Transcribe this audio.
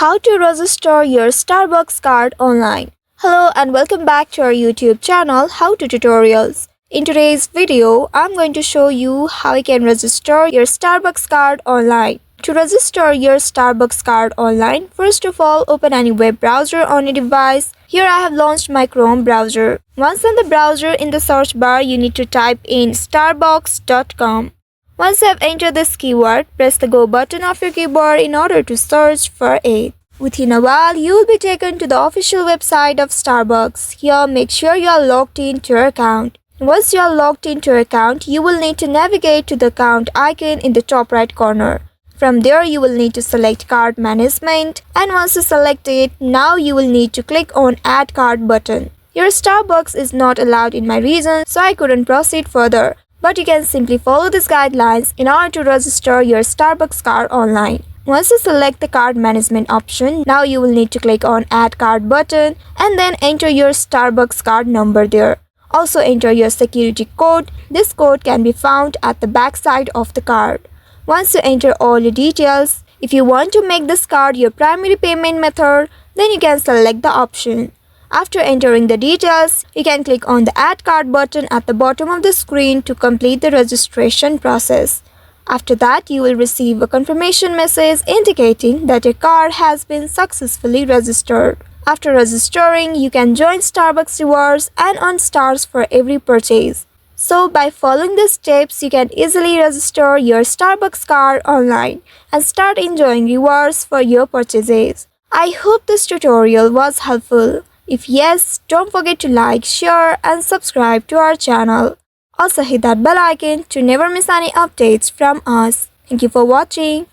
How to register your Starbucks card online. Hello and welcome back to our YouTube channel How to Tutorials. In today's video, I'm going to show you how you can register your Starbucks card online. To register your Starbucks card online, first of all, open any web browser on your device. Here I have launched my Chrome browser. Once in the browser, in the search bar, you need to type in starbucks.com. Once you have entered this keyword, press the go button of your keyboard in order to search for it. Within a while, you will be taken to the official website of Starbucks. Here, make sure you are logged into your account. Once you are logged into your account, you will need to navigate to the account icon in the top right corner. From there, you will need to select Card Management, and once you select it, now you will need to click on Add Card button. Your Starbucks is not allowed in my region, so I couldn't proceed further. But you can simply follow these guidelines in order to register your Starbucks card online. Once you select the card management option, now you will need to click on Add Card button and then enter your Starbucks card number there. Also enter your security code. This code can be found at the back side of the card. Once you enter all your details, if you want to make this card your primary payment method, then you can select the option. After entering the details, you can click on the Add Card button at the bottom of the screen to complete the registration process. After that, you will receive a confirmation message indicating that your card has been successfully registered. After registering, you can join Starbucks Rewards and earn stars for every purchase. So, by following these steps, you can easily register your Starbucks card online and start enjoying rewards for your purchases. I hope this tutorial was helpful. If yes, don't forget to like, share and subscribe to our channel. Also hit that bell icon to never miss any updates from us. Thank you for watching.